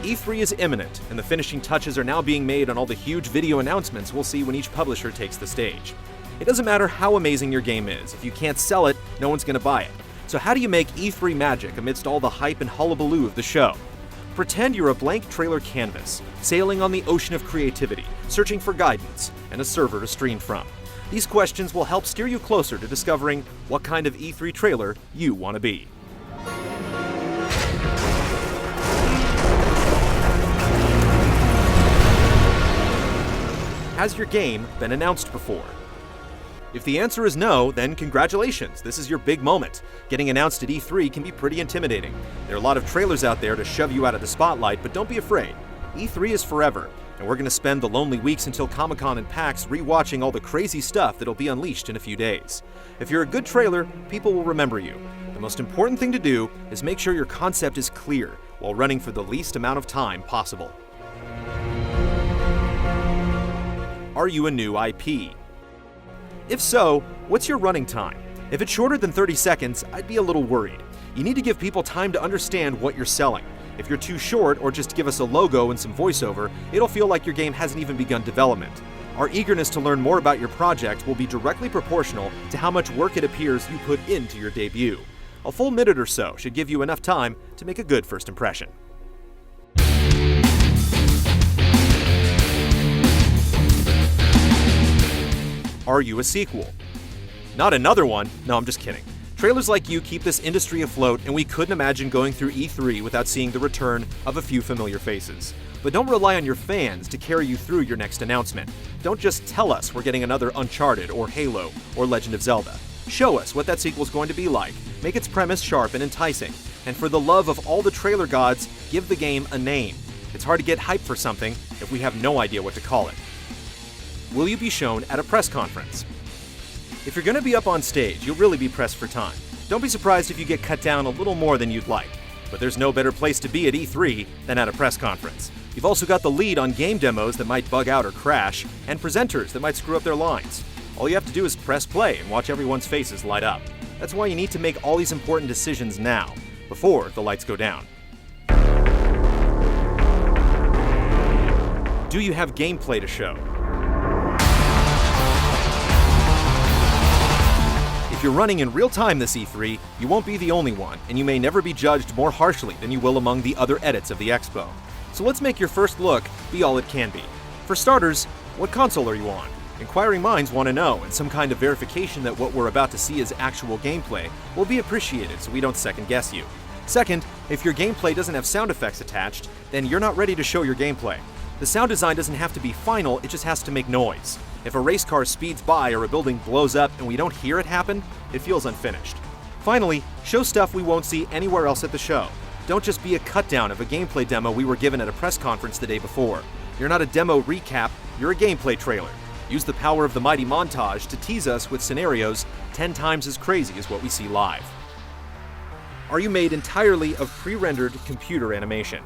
E3 is imminent, and the finishing touches are now being made on all the huge video announcements we'll see when each publisher takes the stage. It doesn't matter how amazing your game is, if you can't sell it, no one's going to buy it. So how do you make E3 magic amidst all the hype and hullabaloo of the show? Pretend you're a blank trailer canvas, sailing on the ocean of creativity, searching for guidance, and a server to stream from. These questions will help steer you closer to discovering what kind of E3 trailer you want to be. Has your game been announced before? If the answer is no, then congratulations, this is your big moment. Getting announced at E3 can be pretty intimidating. There are a lot of trailers out there to shove you out of the spotlight, but don't be afraid. E3 is forever, and we're going to spend the lonely weeks until Comic-Con and PAX rewatching all the crazy stuff that'll be unleashed in a few days. If you're a good trailer, people will remember you. The most important thing to do is make sure your concept is clear while running for the least amount of time possible. Are you a new IP? If so, what's your running time? If it's shorter than 30 seconds, I'd be a little worried. You need to give people time to understand what you're selling. If you're too short or just give us a logo and some voiceover, it'll feel like your game hasn't even begun development. Our eagerness to learn more about your project will be directly proportional to how much work it appears you put into your debut. A full minute or so should give you enough time to make a good first impression. Are you a sequel? Not another one. No, I'm just kidding. Trailers like you keep this industry afloat, and we couldn't imagine going through E3 without seeing the return of a few familiar faces. But don't rely on your fans to carry you through your next announcement. Don't just tell us we're getting another Uncharted or Halo or Legend of Zelda. Show us what that sequel's going to be like. Make its premise sharp and enticing. And for the love of all the trailer gods, give the game a name. It's hard to get hype for something if we have no idea what to call it. Will you be shown at a press conference? If you're going to be up on stage, you'll really be pressed for time. Don't be surprised if you get cut down a little more than you'd like. But there's no better place to be at E3 than at a press conference. You've also got the lead on game demos that might bug out or crash, and presenters that might screw up their lines. All you have to do is press play and watch everyone's faces light up. That's why you need to make all these important decisions now, before the lights go down. Do you have gameplay to show? If you're running in real time this E3, you won't be the only one, and you may never be judged more harshly than you will among the other edits of the expo. So let's make your first look be all it can be. For starters, what console are you on? Inquiring minds want to know, and some kind of verification that what we're about to see is actual gameplay will be appreciated so we don't second guess you. Second, if your gameplay doesn't have sound effects attached, then you're not ready to show your gameplay. The sound design doesn't have to be final, it just has to make noise. If a race car speeds by or a building blows up and we don't hear it happen, it feels unfinished. Finally, show stuff we won't see anywhere else at the show. Don't just be a cutdown of a gameplay demo we were given at a press conference the day before. You're not a demo recap, you're a gameplay trailer. Use the power of the mighty montage to tease us with scenarios 10 times as crazy as what we see live. Are you made entirely of pre-rendered computer animation?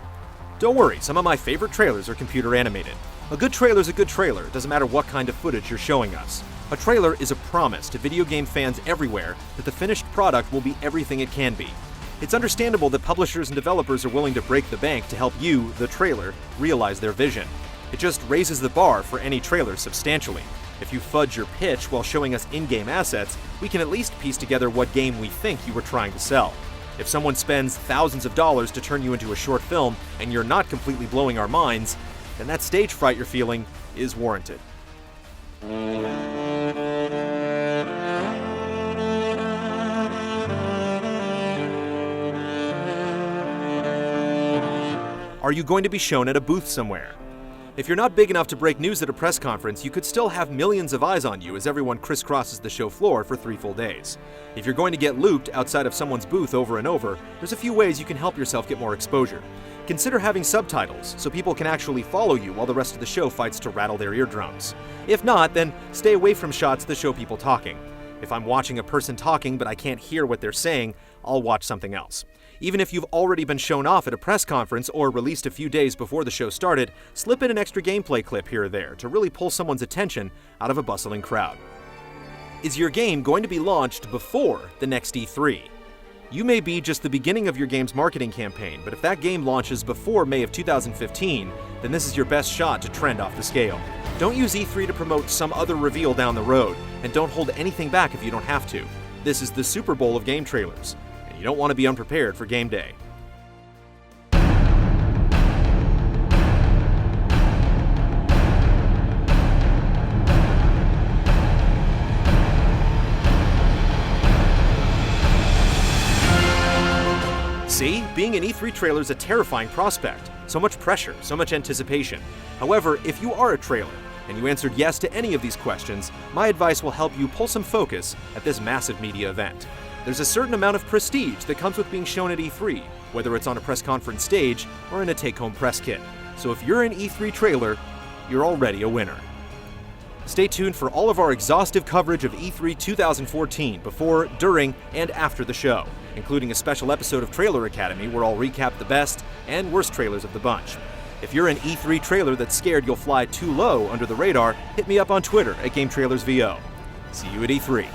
Don't worry, some of my favorite trailers are computer animated. A good trailer's a good trailer, it doesn't matter what kind of footage you're showing us. A trailer is a promise to video game fans everywhere that the finished product will be everything it can be. It's understandable that publishers and developers are willing to break the bank to help you, the trailer, realize their vision. It just raises the bar for any trailer substantially. If you fudge your pitch while showing us in-game assets, we can at least piece together what game we think you were trying to sell. If someone spends thousands of dollars to turn you into a short film and you're not completely blowing our minds, then that stage fright you're feeling is warranted. Are you going to be shown at a booth somewhere? If you're not big enough to break news at a press conference, you could still have millions of eyes on you as everyone crisscrosses the show floor for 3 full days. If you're going to get looped outside of someone's booth over and over, there's a few ways you can help yourself get more exposure. Consider having subtitles so people can actually follow you while the rest of the show fights to rattle their eardrums. If not, then stay away from shots that show people talking. If I'm watching a person talking but I can't hear what they're saying, I'll watch something else. Even if you've already been shown off at a press conference or released a few days before the show started, slip in an extra gameplay clip here or there to really pull someone's attention out of a bustling crowd. Is your game going to be launched before the next E3? You may be just the beginning of your game's marketing campaign, but if that game launches before May of 2015, then this is your best shot to trend off the scale. Don't use E3 to promote some other reveal down the road, and don't hold anything back if you don't have to. This is the Super Bowl of game trailers, and you don't want to be unprepared for game day. See, being an E3 trailer is a terrifying prospect. So much pressure, so much anticipation. However, if you are a trailer, and you answered yes to any of these questions, my advice will help you pull some focus at this massive media event. There's a certain amount of prestige that comes with being shown at E3, whether it's on a press conference stage or in a take-home press kit. So if you're an E3 trailer, you're already a winner. Stay tuned for all of our exhaustive coverage of E3 2014 before, during, and after the show, including a special episode of Trailer Academy where I'll recap the best and worst trailers of the bunch. If you're an E3 trailer that's scared you'll fly too low under the radar, hit me up on Twitter at GameTrailersVO. See you at E3.